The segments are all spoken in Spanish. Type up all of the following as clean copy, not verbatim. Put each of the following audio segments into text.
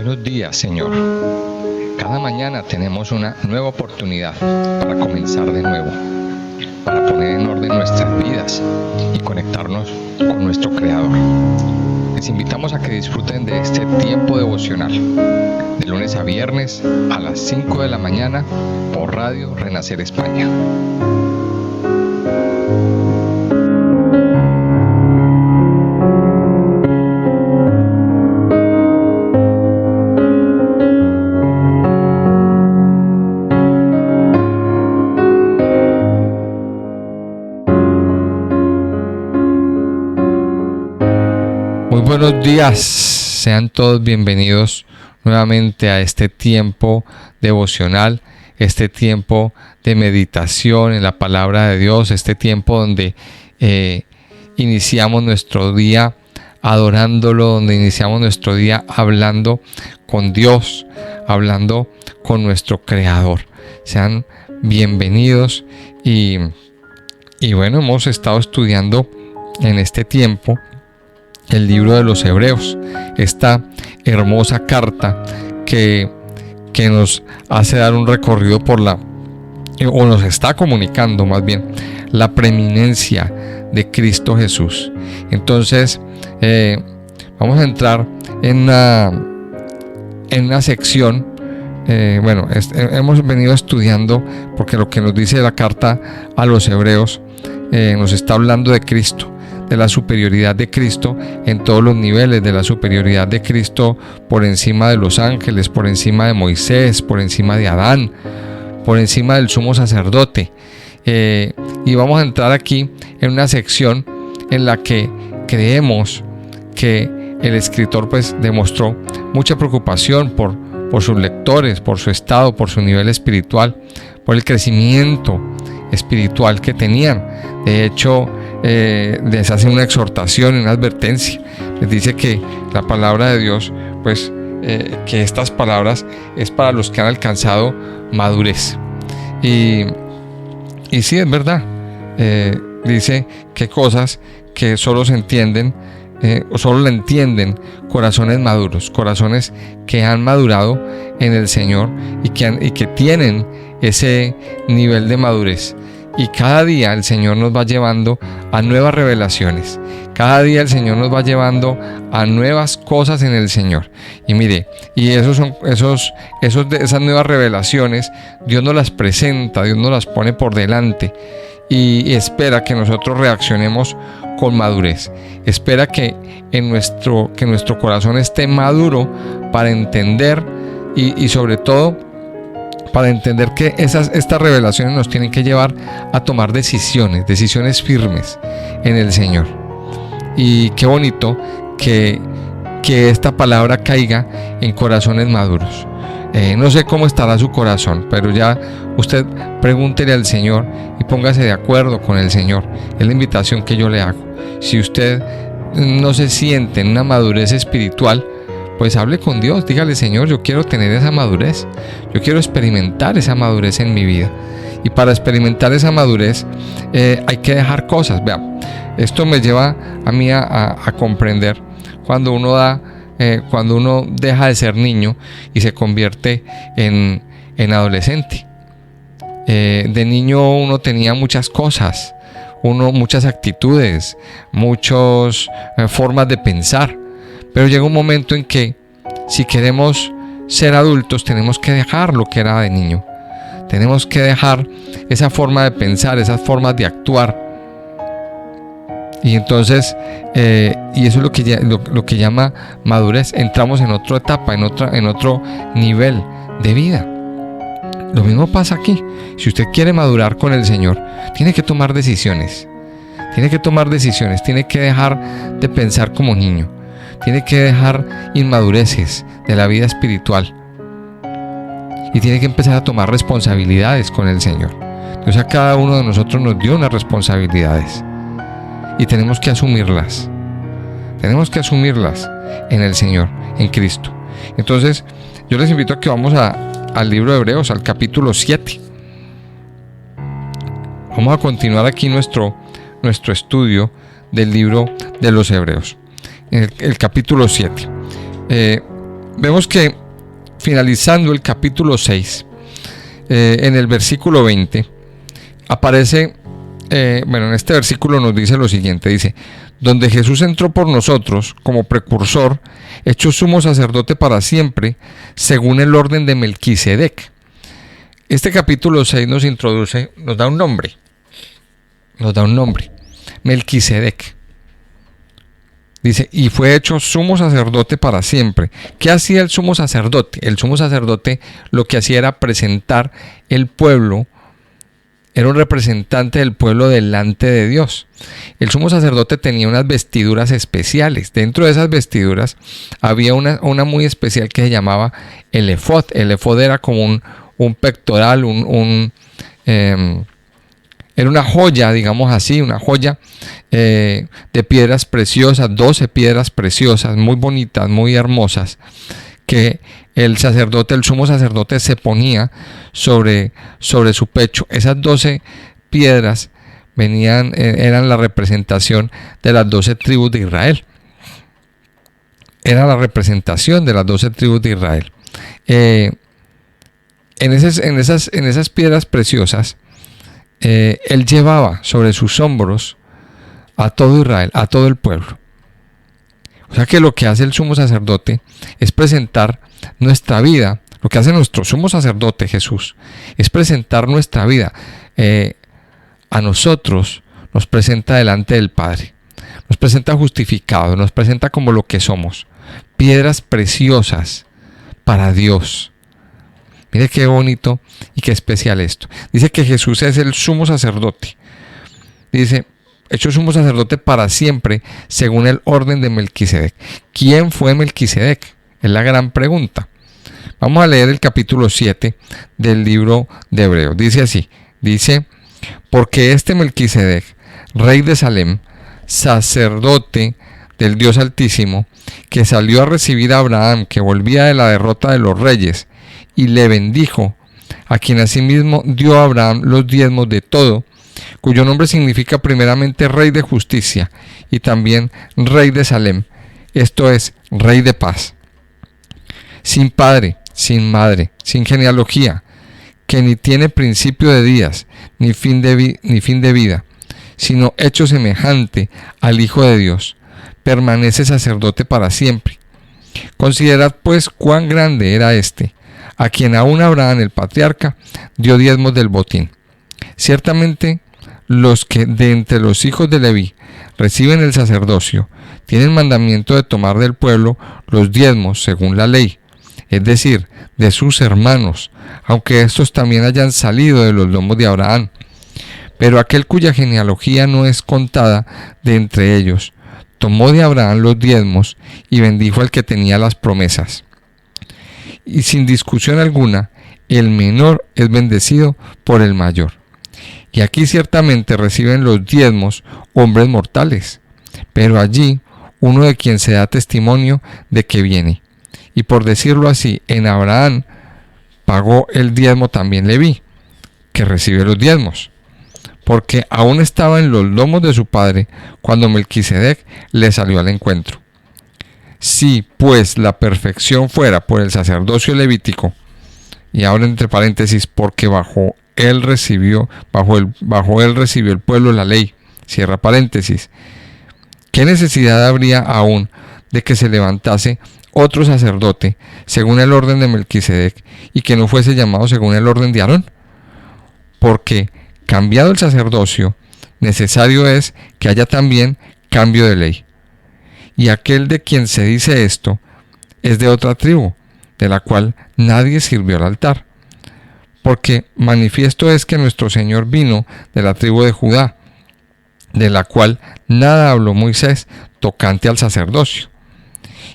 Buenos días, Señor. Cada mañana tenemos una nueva oportunidad para comenzar de nuevo, para poner en orden nuestras vidas y conectarnos con nuestro Creador. Les invitamos a que disfruten de este tiempo devocional, de lunes a viernes a las 5 de la mañana por Radio Renacer España. Muy buenos días, sean todos bienvenidos nuevamente a este tiempo devocional, este tiempo de meditación en la palabra de Dios, este tiempo donde iniciamos nuestro día adorándolo, donde iniciamos nuestro día hablando con Dios, hablando con nuestro Creador. Sean bienvenidos y bueno, hemos estado estudiando en este tiempo el libro de los Hebreos, esta hermosa carta que nos hace dar un recorrido por o nos está comunicando más bien, la preeminencia de Cristo Jesús. Entonces, vamos a entrar en una sección. Hemos venido estudiando, porque lo que nos dice la carta a los Hebreos nos está hablando de Cristo, de la superioridad de Cristo en todos los niveles, de la superioridad de Cristo por encima de los ángeles, por encima de Moisés, por encima de Adán, por encima del sumo sacerdote. Y vamos a entrar aquí en una sección en la que creemos que el escritor pues demostró mucha preocupación por sus lectores, por su estado, por su nivel espiritual, por el crecimiento espiritual que tenían. De hecho, les hace una exhortación, una advertencia. Les dice que la palabra de Dios, pues que estas palabras es para los que han alcanzado madurez. Y sí, es verdad. Dice que cosas que solo se entienden o solo la entienden corazones maduros, corazones que han madurado en el Señor y que tienen ese nivel de madurez. Y cada día el Señor nos va llevando a nuevas revelaciones. Cada día el Señor nos va llevando a nuevas cosas en el Señor. Y mire, y esas nuevas revelaciones, Dios nos las presenta, Dios nos las pone por delante y espera que nosotros reaccionemos con madurez. Espera que nuestro corazón esté maduro para entender y sobre todo para entender que estas revelaciones nos tienen que llevar a tomar decisiones firmes en el Señor. Y qué bonito que esta palabra caiga en corazones maduros. No sé cómo estará su corazón, pero ya usted pregúntele al Señor y póngase de acuerdo con el Señor. Es la invitación que yo le hago. Si usted no se siente en una madurez espiritual, pues hable con Dios, dígale: Señor, yo quiero tener esa madurez, yo quiero experimentar esa madurez en mi vida. Y para experimentar esa madurez hay que dejar cosas. Vea, esto me lleva a mí a comprender cuando uno deja de ser niño y se convierte en adolescente. De niño uno tenía muchas cosas, muchas actitudes, muchas formas de pensar. Pero llega un momento en que si queremos ser adultos tenemos que dejar lo que era de niño. Tenemos que dejar esa forma de pensar, esas formas de actuar. Y entonces, y eso es lo que llama madurez. Entramos en otra etapa, en otro nivel de vida. Lo mismo pasa aquí. Si usted quiere madurar con el Señor, tiene que tomar decisiones. Tiene que dejar de pensar como niño. Tiene que dejar inmadureces de la vida espiritual y tiene que empezar a tomar responsabilidades con el Señor. Entonces a cada uno de nosotros nos dio unas responsabilidades y tenemos que asumirlas. Tenemos que asumirlas en el Señor, en Cristo. Entonces yo les invito a que vamos al libro de Hebreos, al capítulo 7. Vamos a continuar aquí nuestro estudio del libro de los Hebreos. El capítulo 7. vemos que finalizando el capítulo 6, en el versículo 20, aparece, en este versículo nos dice lo siguiente, dice, donde Jesús entró por nosotros como precursor, hecho sumo sacerdote para siempre, según el orden de Melquisedec. Este capítulo 6 nos introduce, nos da un nombre, Melquisedec. Dice, y fue hecho sumo sacerdote para siempre. ¿Qué hacía el sumo sacerdote? El sumo sacerdote lo que hacía era presentar el pueblo, era un representante del pueblo delante de Dios. El sumo sacerdote tenía unas vestiduras especiales. Dentro de esas vestiduras había una muy especial que se llamaba el efod. El efod era como un pectoral, era una joya, digamos así, una joya de piedras preciosas, 12 piedras preciosas, muy bonitas, muy hermosas, que el sumo sacerdote se ponía sobre su pecho. Esas 12 piedras eran la representación de las 12 tribus de Israel. Era la representación de las 12 tribus de Israel. En esas piedras preciosas, él llevaba sobre sus hombros a todo Israel, a todo el pueblo. O sea que lo que hace el sumo sacerdote es presentar nuestra vida. Lo que hace nuestro sumo sacerdote Jesús es presentar nuestra vida a nosotros, nos presenta delante del Padre, nos presenta justificados, nos presenta como lo que somos, piedras preciosas para Dios. Mire qué bonito y qué especial esto. Dice que Jesús es el sumo sacerdote. Dice, hecho sumo sacerdote para siempre, según el orden de Melquisedec. ¿Quién fue Melquisedec? Es la gran pregunta. Vamos a leer el capítulo 7 del libro de Hebreos. Dice así, porque este Melquisedec, rey de Salem, sacerdote del Dios Altísimo, que salió a recibir a Abraham, que volvía de la derrota de los reyes, y le bendijo, a quien asimismo dio a Abraham los diezmos de todo, cuyo nombre significa primeramente Rey de Justicia y también Rey de Salem, esto es, Rey de Paz. Sin padre, sin madre, sin genealogía, que ni tiene principio de días, ni fin de vida, sino hecho semejante al Hijo de Dios, permanece sacerdote para siempre. Considerad pues cuán grande era este, a quien aún Abraham el patriarca dio diezmos del botín. Ciertamente los que de entre los hijos de Leví reciben el sacerdocio tienen mandamiento de tomar del pueblo los diezmos según la ley, es decir, de sus hermanos, aunque estos también hayan salido de los lomos de Abraham. Pero aquel cuya genealogía no es contada de entre ellos, tomó de Abraham los diezmos y bendijo al que tenía las promesas. Y sin discusión alguna, el menor es bendecido por el mayor. Y aquí ciertamente reciben los diezmos hombres mortales, pero allí uno de quien se da testimonio de que viene. Y por decirlo así, en Abraham pagó el diezmo también Leví, que recibe los diezmos, porque aún estaba en los lomos de su padre cuando Melquisedec le salió al encuentro. Si pues la perfección fuera por el sacerdocio levítico, y ahora entre paréntesis, porque bajo él recibió el pueblo la ley, cierra paréntesis, ¿qué necesidad habría aún de que se levantase otro sacerdote según el orden de Melquisedec y que no fuese llamado según el orden de Aarón? Porque cambiado el sacerdocio, necesario es que haya también cambio de ley. Y aquel de quien se dice esto es de otra tribu, de la cual nadie sirvió al altar. Porque manifiesto es que nuestro Señor vino de la tribu de Judá, de la cual nada habló Moisés tocante al sacerdocio.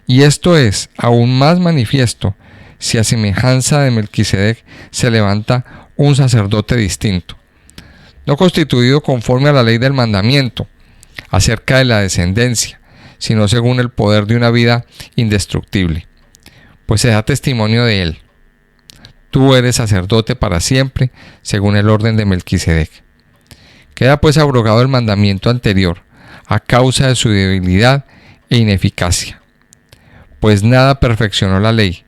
Y esto es aún más manifiesto si a semejanza de Melquisedec se levanta un sacerdote distinto, no constituido conforme a la ley del mandamiento acerca de la descendencia, sino según el poder de una vida indestructible, pues se da testimonio de él. Tú eres sacerdote para siempre, según el orden de Melquisedec. Queda pues abrogado el mandamiento anterior, a causa de su debilidad e ineficacia. pues nada perfeccionó la ley,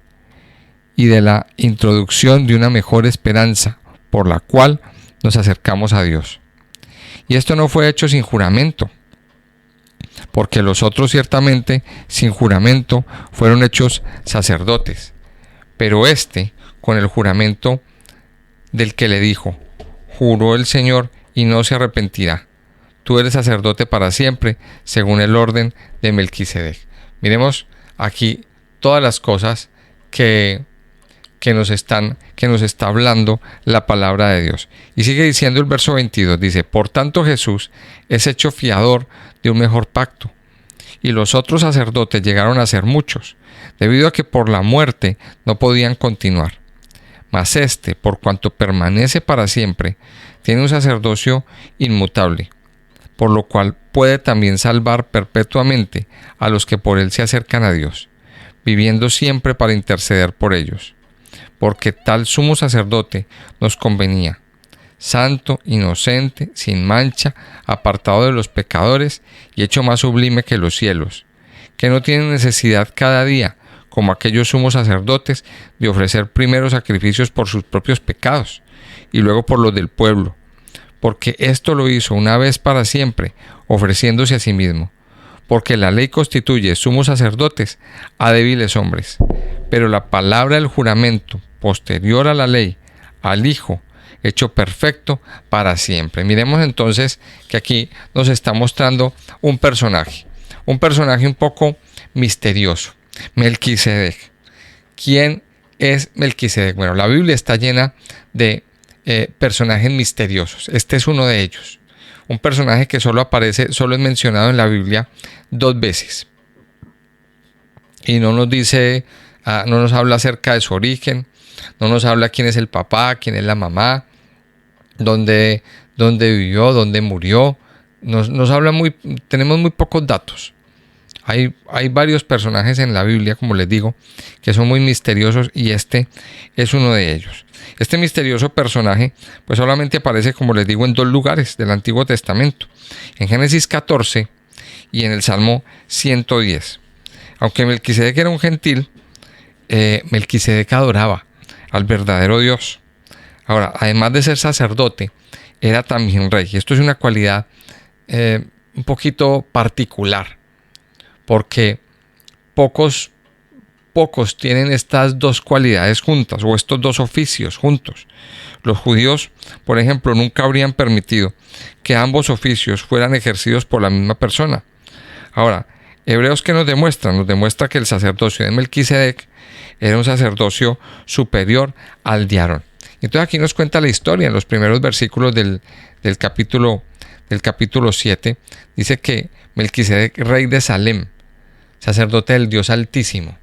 y de la introducción de una mejor esperanza, por la cual nos acercamos a Dios. Y esto no fue hecho sin juramento, porque los otros ciertamente sin juramento fueron hechos sacerdotes, pero este con el juramento del que le dijo: juró el Señor y no se arrepentirá, tú eres sacerdote para siempre, según el orden de Melquisedec. Miremos aquí todas las cosas que nos está hablando la palabra de Dios. Y sigue diciendo el verso 22, dice: por tanto Jesús es hecho fiador de un mejor pacto, y los otros sacerdotes llegaron a ser muchos, debido a que por la muerte no podían continuar. Mas este, por cuanto permanece para siempre, tiene un sacerdocio inmutable, por lo cual puede también salvar perpetuamente a los que por él se acercan a Dios, viviendo siempre para interceder por ellos. Porque tal sumo sacerdote nos convenía, santo, inocente, sin mancha, apartado de los pecadores y hecho más sublime que los cielos, que no tiene necesidad cada día, como aquellos sumos sacerdotes, de ofrecer primero sacrificios por sus propios pecados y luego por los del pueblo, porque esto lo hizo una vez para siempre, ofreciéndose a sí mismo. Porque la ley constituye sumos sacerdotes a débiles hombres, pero la palabra del juramento, posterior a la ley, al Hijo, hecho perfecto para siempre. Miremos entonces que aquí nos está mostrando un personaje un poco misterioso, Melquisedec. ¿Quién es Melquisedec? Bueno, la Biblia está llena de personajes misteriosos. Este es uno de ellos. Un personaje que solo es mencionado en la Biblia 2 veces. Y no nos dice, no nos habla acerca de su origen, no nos habla quién es el papá, quién es la mamá, dónde vivió, dónde murió. Tenemos muy pocos datos. Hay varios personajes en la Biblia, como les digo, que son muy misteriosos, y este es uno de ellos. Este misterioso personaje pues solamente aparece, como les digo, en 2 lugares del Antiguo Testamento, en Génesis 14 y en el Salmo 110. Aunque Melquisedec era un gentil, Melquisedec adoraba al verdadero Dios. Ahora, además de ser sacerdote, era también rey. Y esto es una cualidad un poquito particular, porque pocos tienen estas 2 cualidades juntas, o estos 2 oficios juntos. Los judíos, por ejemplo, nunca habrían permitido que ambos oficios fueran ejercidos por la misma persona. Ahora, Hebreos, ¿qué nos demuestra? Nos demuestra que el sacerdocio de Melquisedec era un sacerdocio superior al de Aarón. Entonces aquí nos cuenta la historia en los primeros versículos del capítulo 7. Dice que Melquisedec, rey de Salem, sacerdote del Dios Altísimo,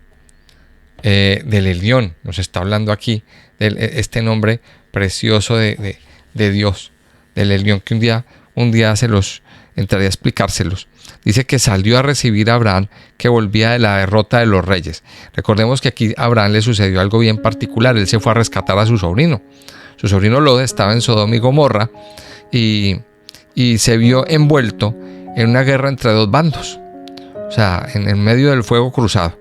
del Elión, nos está hablando aquí de este nombre precioso de Dios, del Elión, que un día se los entraré a explicárselos. Dice que salió a recibir a Abraham, que volvía de la derrota de los reyes. Recordemos que aquí a Abraham le sucedió algo bien particular. Él se fue a rescatar a su sobrino. Su sobrino Lot estaba en Sodoma y Gomorra y se vio envuelto en una guerra entre 2 bandos. O sea, en el medio del fuego cruzado.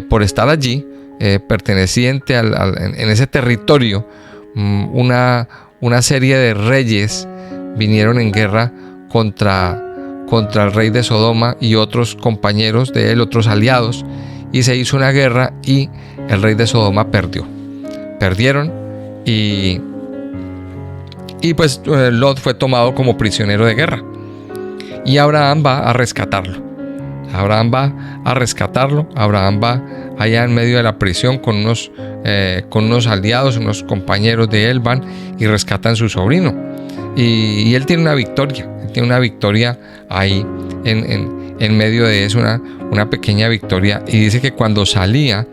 Por estar allí, perteneciente en ese territorio, una serie de reyes vinieron en guerra contra el rey de Sodoma y otros compañeros de él, otros aliados, y se hizo una guerra y el rey de Sodoma perdieron y pues Lot fue tomado como prisionero de guerra, y Abraham va a rescatarlo. Abraham va allá en medio de la prisión con unos aliados, unos compañeros de él, van y rescatan a su sobrino. Y él tiene una victoria ahí en medio de eso, una pequeña victoria. Y dice que cuando salía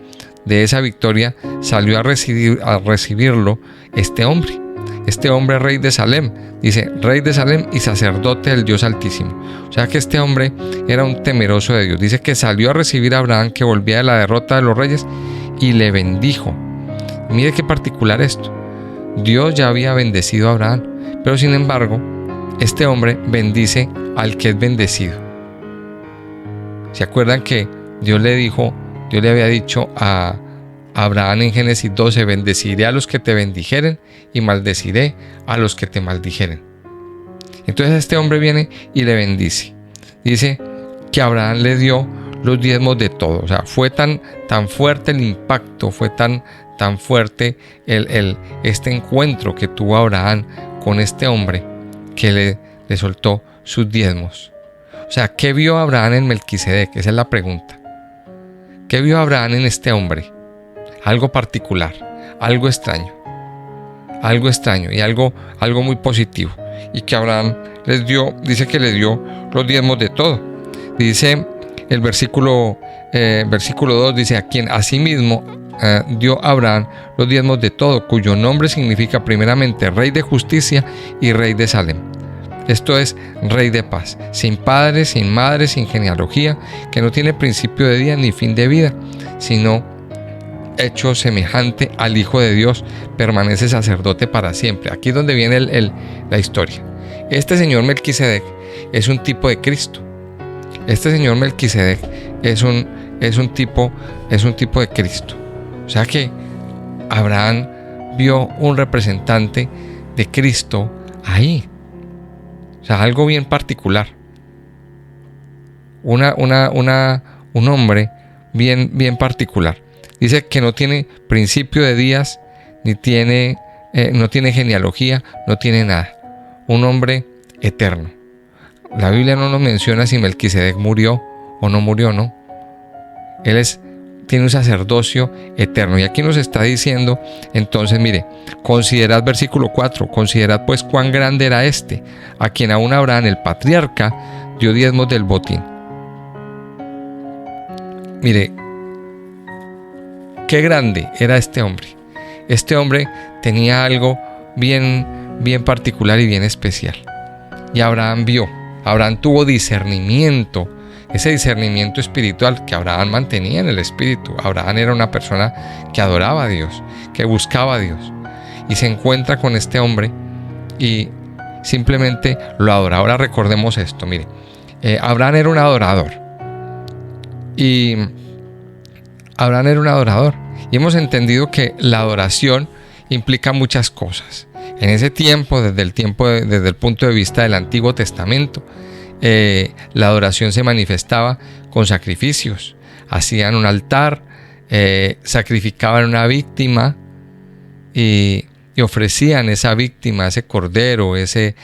de esa victoria, salió a recibirlo este hombre rey de Salem. Dice, rey de Salem y sacerdote del Dios Altísimo. O sea que este hombre era un temeroso de Dios. Dice que salió a recibir a Abraham, que volvía de la derrota de los reyes, y le bendijo. Mire qué particular esto. Dios ya había bendecido a Abraham, pero sin embargo, este hombre bendice al que es bendecido. ¿Se acuerdan que Dios le había dicho a Abraham en Génesis 12: bendeciré a los que te bendijeren y maldeciré a los que te maldijeren. Entonces este hombre viene y le bendice. Dice que Abraham le dio los diezmos de todo. O sea, fue tan fuerte el impacto, fue tan fuerte este encuentro que tuvo Abraham con este hombre, que le soltó sus diezmos. O sea, ¿qué vio Abraham en Melquisedec? Esa es la pregunta. ¿Qué vio Abraham en este hombre? Algo particular, algo extraño y algo muy positivo. Y que Abraham dice que le dio los diezmos de todo. Dice el versículo 2, dice: a quien asimismo dio Abraham los diezmos de todo, cuyo nombre significa primeramente Rey de Justicia y Rey de Salem. Esto es Rey de Paz, sin padre, sin madre, sin genealogía, que no tiene principio de día ni fin de vida, sino hecho semejante al Hijo de Dios, permanece sacerdote para siempre. Aquí es donde viene la historia. Este señor Melquisedec es un tipo de Cristo. Este señor Melquisedec es un tipo de Cristo. O sea que Abraham vio un representante de Cristo ahí. O sea, algo bien particular. Un hombre bien particular. Dice que no tiene principio de días, no tiene genealogía, no tiene nada. Un hombre eterno. La Biblia no nos menciona si Melquisedec murió o no murió, ¿no? Él tiene un sacerdocio eterno. Y aquí nos está diciendo, entonces, mire, considerad, versículo 4, considerad pues cuán grande era este, a quien aún Abraham, el patriarca, dio diezmos del botín. Mire, qué grande era este hombre. Este hombre tenía algo bien particular y bien especial. Y Abraham tuvo discernimiento, ese discernimiento espiritual que Abraham mantenía en el espíritu. Abraham era una persona que adoraba a Dios, que buscaba a Dios. Y se encuentra con este hombre y simplemente lo adora. Ahora recordemos esto, mire. Abraham era un adorador. Y hemos entendido que la adoración implica muchas cosas. En ese tiempo, desde el punto de vista del Antiguo Testamento, la adoración se manifestaba con sacrificios. Hacían un altar, sacrificaban una víctima y ofrecían esa víctima, ese cordero, ese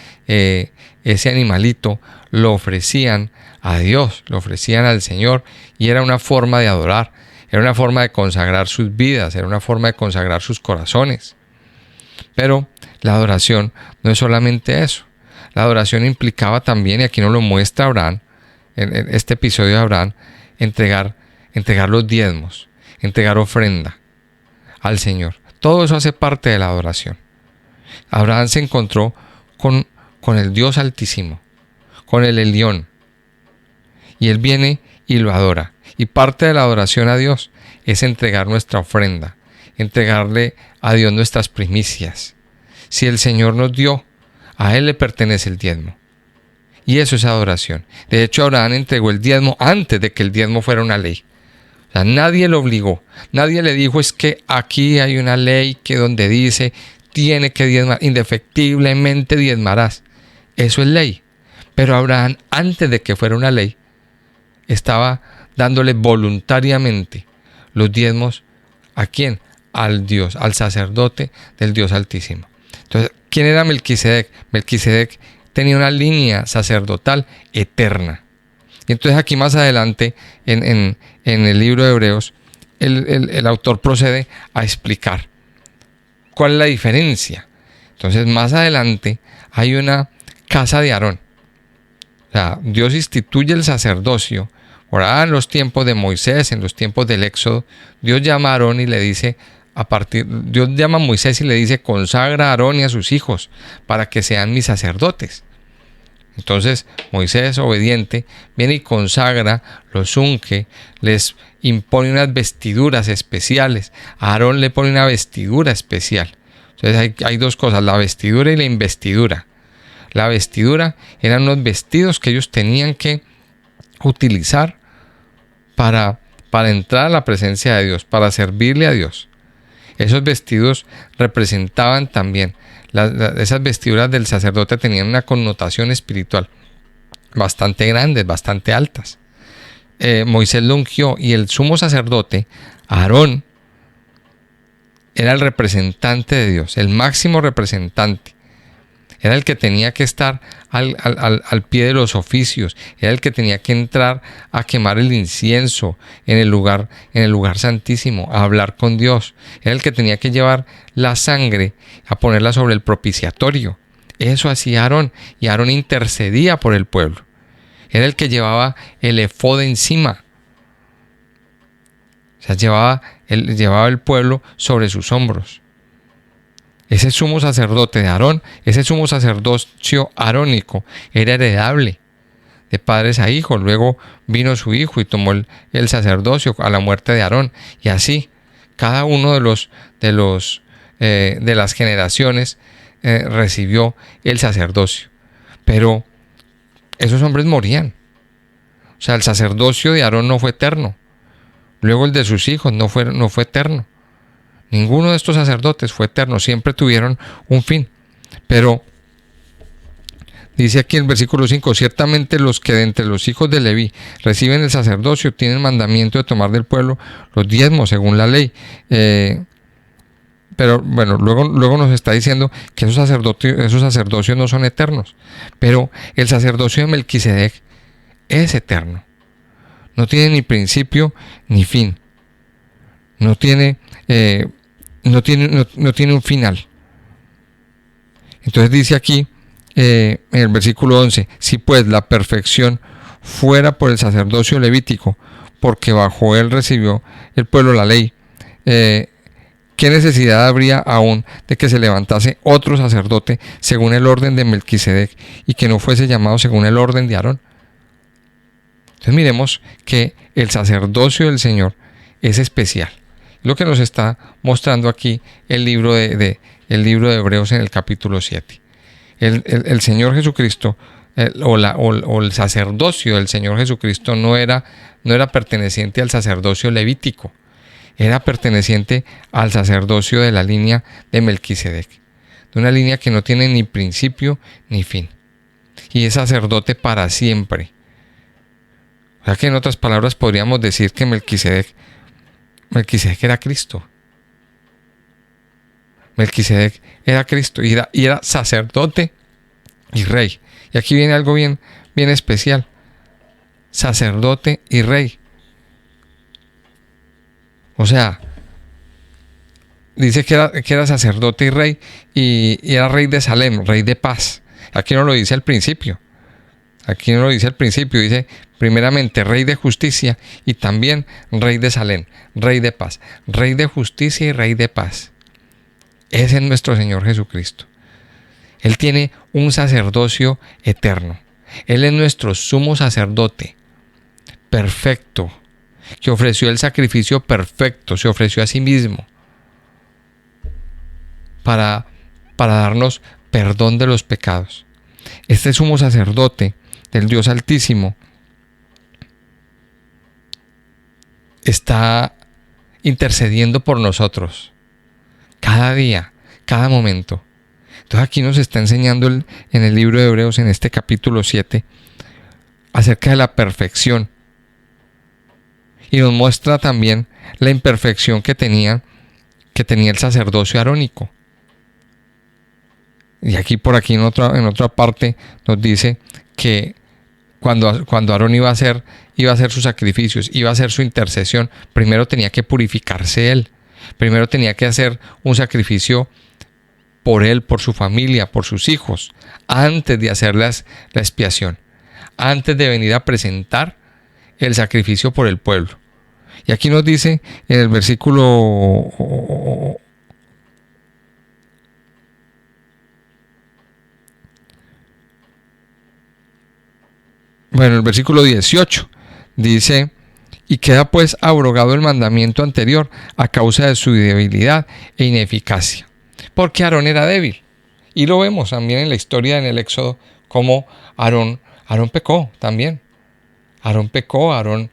animalito, lo ofrecían a Dios, lo ofrecían al Señor, y era una forma de adorar, era una forma de consagrar sus vidas, era una forma de consagrar sus corazones. Pero la adoración no es solamente eso. La adoración implicaba también, y aquí nos lo muestra Abraham, en este episodio de Abraham, entregar los diezmos, entregar ofrenda al Señor. Todo eso hace parte de la adoración. Abraham se encontró con el Dios Altísimo, con el Elión, y él viene y lo adora. Y parte de la adoración a Dios es entregar nuestra ofrenda, entregarle a Dios nuestras primicias. Si el Señor nos dio, a Él le pertenece el diezmo. Y eso es adoración. De hecho, Abraham entregó el diezmo antes de que el diezmo fuera una ley. O sea, nadie lo obligó. Nadie le dijo: es que aquí hay una ley que donde dice tiene que diezmar, indefectiblemente diezmarás. Eso es ley. Pero Abraham, antes de que fuera una ley, estaba dándole voluntariamente los diezmos. ¿A quién? Al Dios, al sacerdote del Dios Altísimo. Entonces, ¿quién era Melquisedec? Melquisedec tenía una línea sacerdotal eterna. Y entonces aquí más adelante, en el libro de Hebreos, el autor procede a explicar cuál es la diferencia. Entonces, más adelante hay una casa de Aarón. O sea, Dios instituye el sacerdocio. Ahora, en los tiempos de Moisés, en los tiempos del Éxodo, Dios llama a Aarón y le dice, Dios llama a Moisés y le dice: consagra a Aarón y a sus hijos para que sean mis sacerdotes. Entonces Moisés, obediente, viene y consagra, los unge, les impone unas vestiduras especiales. A Aarón le pone una vestidura especial. Entonces hay dos cosas: la vestidura y la investidura. La vestidura eran unos vestidos que ellos tenían que utilizar para entrar a la presencia de Dios, para servirle a Dios. Esos vestidos representaban también, esas vestiduras del sacerdote tenían una connotación espiritual bastante grandes, bastante altas. Moisés lo ungió y el sumo sacerdote, Aarón, era el representante de Dios, el máximo representante. Era el que tenía que estar al pie de los oficios, era el que tenía que entrar a quemar el incienso en el lugar santísimo, a hablar con Dios. Era el que tenía que llevar la sangre, a ponerla sobre el propiciatorio. Eso hacía Aarón, y Aarón intercedía por el pueblo. Era el que llevaba el efod encima. O sea, llevaba el pueblo sobre sus hombros. Ese sumo sacerdote de Aarón, ese sumo sacerdocio arónico, era heredable de padres a hijos. Luego vino su hijo y tomó el sacerdocio a la muerte de Aarón. Y así, cada uno de las generaciones recibió el sacerdocio. Pero esos hombres morían. O sea, el sacerdocio de Aarón no fue eterno. Luego el de sus hijos no fue eterno. Ninguno de estos sacerdotes fue eterno, siempre tuvieron un fin. Pero dice aquí en el versículo 5, ciertamente los que de entre los hijos de Leví reciben el sacerdocio tienen mandamiento de tomar del pueblo los diezmos según la ley. Pero bueno, luego nos está diciendo que esos sacerdocios no son eternos. Pero el sacerdocio de Melquisedec es eterno. No tiene ni principio ni fin. No tiene un final. Entonces dice aquí en el versículo 11, si pues la perfección fuera por el sacerdocio levítico, porque bajo él recibió el pueblo la ley, ¿qué necesidad habría aún de que se levantase otro sacerdote según el orden de Melquisedec y que no fuese llamado según el orden de Aarón? Entonces miremos que el sacerdocio del Señor es especial. Lo que nos está mostrando aquí el libro de Hebreos en el capítulo 7. El Señor Jesucristo, o el sacerdocio del Señor Jesucristo no era perteneciente al sacerdocio levítico, era perteneciente al sacerdocio de la línea de Melquisedec, de una línea que no tiene ni principio ni fin, y es sacerdote para siempre. O sea que en otras palabras podríamos decir que Melquisedec era Cristo. Melquisedec era Cristo y era sacerdote y rey. Y aquí viene algo bien especial. Sacerdote y rey. O sea, dice que era sacerdote y rey, y era rey de Salem, rey de paz. Aquí no lo dice al principio. Dice primeramente rey de justicia y también rey de Salem, rey de paz, rey de justicia y rey de paz. Ese es nuestro Señor Jesucristo. Él tiene un sacerdocio eterno. Él es nuestro sumo sacerdote perfecto, que ofreció el sacrificio perfecto, se ofreció a sí mismo para darnos perdón de los pecados. Este sumo sacerdote del Dios Altísimo está intercediendo por nosotros cada día, cada momento. Entonces aquí nos está enseñando en el libro de Hebreos, en este capítulo 7, acerca de la perfección, y nos muestra también la imperfección que tenía el sacerdocio arónico. Y por aquí en otra parte nos dice que cuando Aarón iba a hacer sus sacrificios, iba a hacer su intercesión, primero tenía que purificarse él. Primero tenía que hacer un sacrificio por él, por su familia, por sus hijos, antes de hacer la expiación, antes de venir a presentar el sacrificio por el pueblo. Y aquí nos dice en el versículo el versículo 18 dice: y queda pues abrogado el mandamiento anterior a causa de su debilidad e ineficacia, porque Aarón era débil. Y lo vemos también en la historia en el Éxodo, como Aarón pecó también. Aarón pecó, Aarón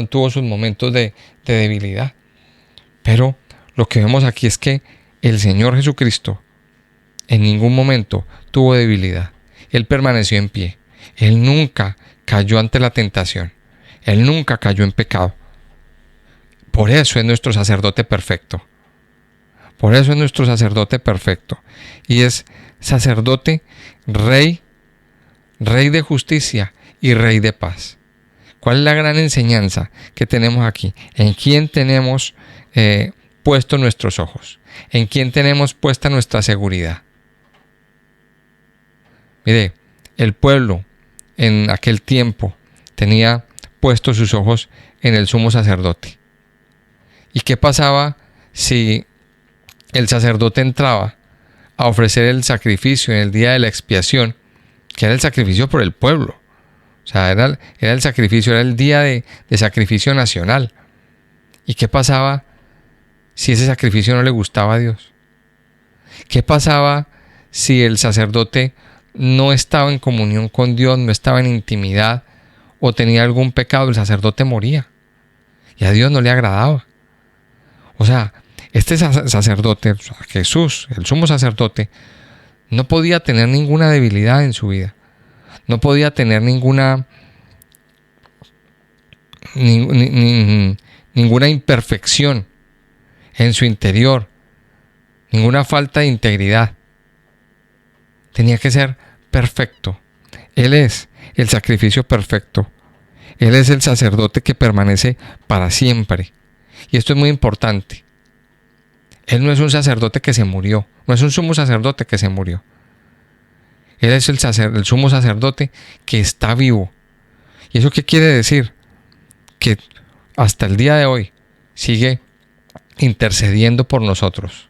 tuvo sus momentos de debilidad. Pero lo que vemos aquí es que el Señor Jesucristo en ningún momento tuvo debilidad. Él permaneció en pie. Él nunca cayó ante la tentación. Él nunca cayó en pecado. Por eso es nuestro sacerdote perfecto. Por eso es nuestro sacerdote perfecto. Y es sacerdote, rey de justicia y rey de paz. ¿Cuál es la gran enseñanza que tenemos aquí? ¿En quién tenemos puestos nuestros ojos? ¿En quién tenemos puesta nuestra seguridad? Mire, el pueblo en aquel tiempo tenía puestos sus ojos en el sumo sacerdote. ¿Y qué pasaba si el sacerdote entraba a ofrecer el sacrificio en el día de la expiación, que era el sacrificio por el pueblo? O sea, era el sacrificio, era el día de sacrificio nacional. ¿Y qué pasaba si ese sacrificio no le gustaba a Dios? ¿Qué pasaba si el sacerdote no estaba en comunión con Dios, no estaba en intimidad o tenía algún pecado? El sacerdote moría y a Dios no le agradaba. O sea, este sacerdote, Jesús, el sumo sacerdote, no podía tener ninguna debilidad en su vida. No podía tener ninguna imperfección en su interior, ninguna falta de integridad. Tenía que ser perfecto. Él es el sacrificio perfecto. Él es el sacerdote que permanece para siempre. Y esto es muy importante. Él no es un sacerdote que se murió, no es un sumo sacerdote que se murió. Él es el sumo sacerdote que está vivo. ¿Y eso qué quiere decir? Que hasta el día de hoy sigue intercediendo por nosotros,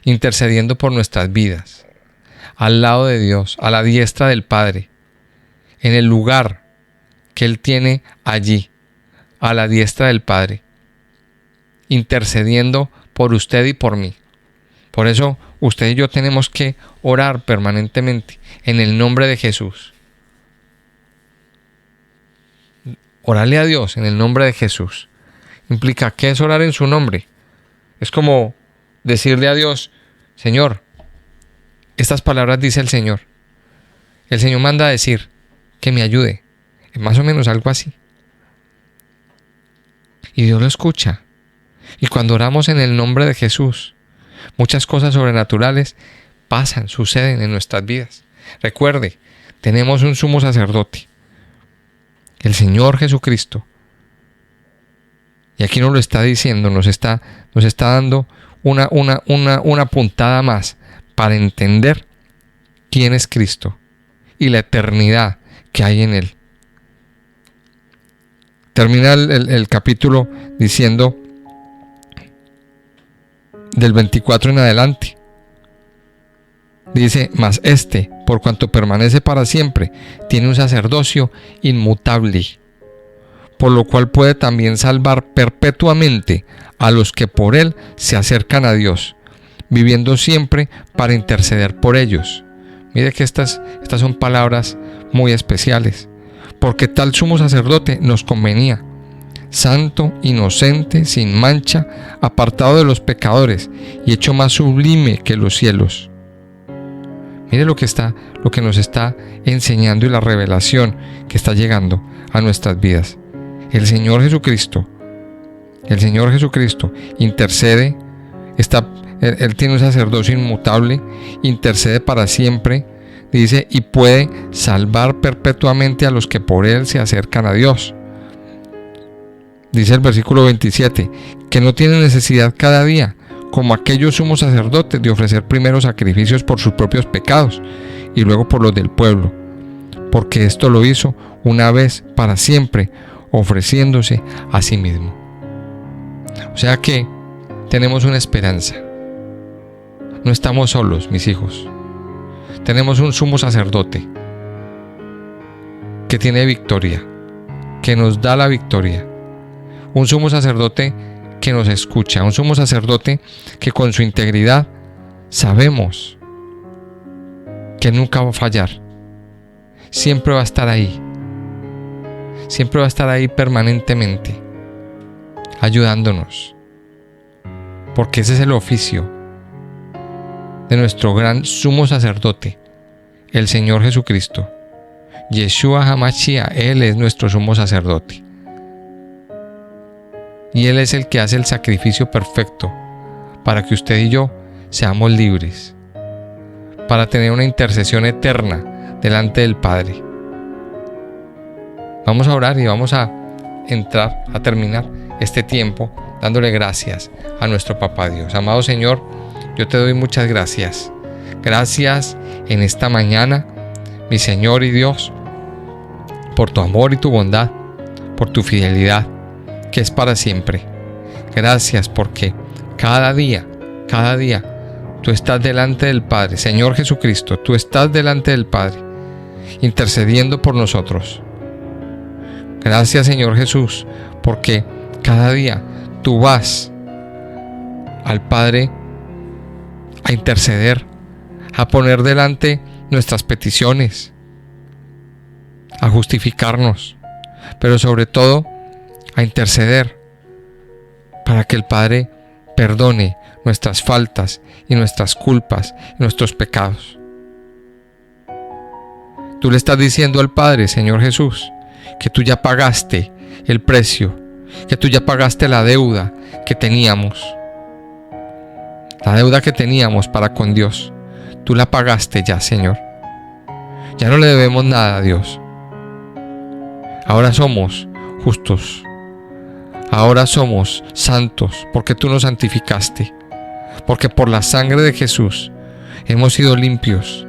intercediendo por nuestras vidas, al lado de Dios, a la diestra del Padre, en el lugar que Él tiene allí, a la diestra del Padre, intercediendo por usted y por mí. Por eso usted y yo tenemos que orar permanentemente en el nombre de Jesús. Orarle a Dios en el nombre de Jesús implica ¿qué es orar en su nombre? Es como decirle a Dios: Señor, estas palabras dice el Señor. El Señor manda a decir que me ayude. Es más o menos algo así. Y Dios lo escucha. Y cuando oramos en el nombre de Jesús, muchas cosas sobrenaturales pasan, suceden en nuestras vidas. Recuerde, tenemos un sumo sacerdote, el Señor Jesucristo. Y aquí nos lo está diciendo, nos está dando una puntada más para entender quién es Cristo y la eternidad que hay en Él. Termina el capítulo diciendo del 24 en adelante. Dice: mas este, por cuanto permanece para siempre, tiene un sacerdocio inmutable, por lo cual puede también salvar perpetuamente a los que por él se acercan a Dios, viviendo siempre para interceder por ellos. Mire que estas son palabras muy especiales, porque tal sumo sacerdote nos convenía, santo, inocente, sin mancha, apartado de los pecadores y hecho más sublime que los cielos. Mire lo que nos está enseñando y la revelación que está llegando a nuestras vidas. El Señor Jesucristo intercede, Él tiene un sacerdocio inmutable, intercede para siempre, dice, y puede salvar perpetuamente a los que por Él se acercan a Dios. Dice el versículo 27, que no tiene necesidad cada día, como aquellos sumos sacerdotes, de ofrecer primero sacrificios por sus propios pecados y luego por los del pueblo, porque esto lo hizo una vez para siempre, ofreciéndose a sí mismo. O sea que tenemos una esperanza. No estamos solos, mis hijos. Tenemos un sumo sacerdote que tiene victoria, que nos da la victoria. Un sumo sacerdote que nos escucha, un sumo sacerdote que con su integridad sabemos que nunca va a fallar, siempre va a estar ahí, siempre va a estar ahí permanentemente, ayudándonos. Porque ese es el oficio de nuestro gran sumo sacerdote, el Señor Jesucristo. Yeshua HaMashiach, Él es nuestro sumo sacerdote. Y Él es el que hace el sacrificio perfecto para que usted y yo seamos libres, para tener una intercesión eterna delante del Padre. Vamos a orar y vamos a entrar, a terminar este tiempo dándole gracias a nuestro Papá Dios. Amado Señor, yo te doy muchas gracias. Gracias en esta mañana, mi Señor y Dios, por tu amor y tu bondad, por tu fidelidad, que es para siempre. Gracias porque cada día, tú estás delante del Padre. Señor Jesucristo, tú estás delante del Padre, intercediendo por nosotros. Gracias, Señor Jesús, porque cada día tú vas al Padre a interceder, a poner delante nuestras peticiones, a justificarnos, pero sobre todo a interceder para que el Padre perdone nuestras faltas y nuestras culpas y nuestros pecados. Tú le estás diciendo al Padre, Señor Jesús, que tú ya pagaste el precio, que tú ya pagaste la deuda que teníamos. La deuda que teníamos para con Dios, tú la pagaste ya, Señor. Ya no le debemos nada a Dios. Ahora somos justos. Ahora somos santos porque tú nos santificaste. Porque por la sangre de Jesús hemos sido limpios,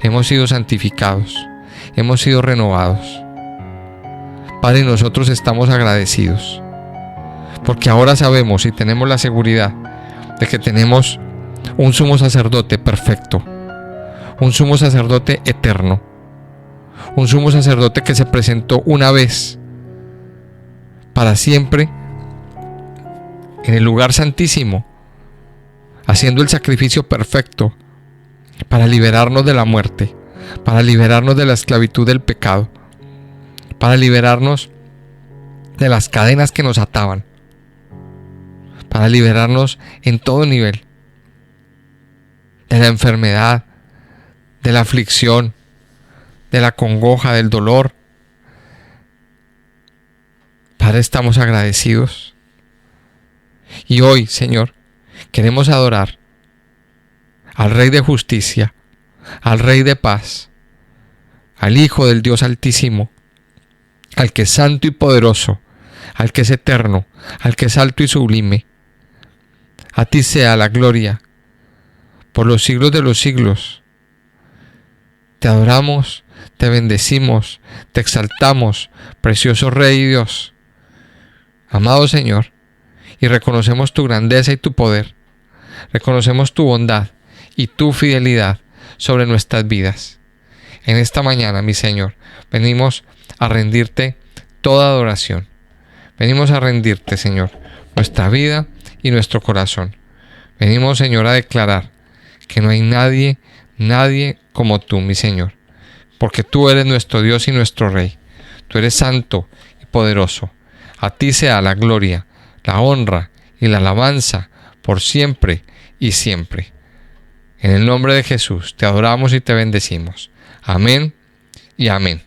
hemos sido santificados, hemos sido renovados. Padre, nosotros estamos agradecidos porque ahora sabemos y tenemos la seguridad de que tenemos un sumo sacerdote perfecto, un sumo sacerdote eterno, un sumo sacerdote que se presentó una vez para siempre en el lugar santísimo, haciendo el sacrificio perfecto para liberarnos de la muerte, para liberarnos de la esclavitud del pecado, para liberarnos de las cadenas que nos ataban, para liberarnos en todo nivel, de la enfermedad, de la aflicción, de la congoja, del dolor. Padre, estamos agradecidos. Y hoy, Señor, queremos adorar al Rey de Justicia, al Rey de Paz, al Hijo del Dios Altísimo, al que es santo y poderoso, al que es eterno, al que es alto y sublime. A ti sea la gloria por los siglos de los siglos. Te adoramos, te bendecimos, te exaltamos, precioso Rey y Dios. Amado Señor, y reconocemos tu grandeza y tu poder. Reconocemos tu bondad y tu fidelidad sobre nuestras vidas. En esta mañana, mi Señor, venimos a rendirte toda adoración. Venimos a rendirte, Señor, nuestra vida y nuestro corazón. Venimos, Señor, a declarar que no hay nadie como tú, mi Señor, porque tú eres nuestro Dios y nuestro Rey. Tú eres santo y poderoso. A ti sea la gloria, la honra y la alabanza por siempre y siempre. En el nombre de Jesús te adoramos y te bendecimos. Amén y amén.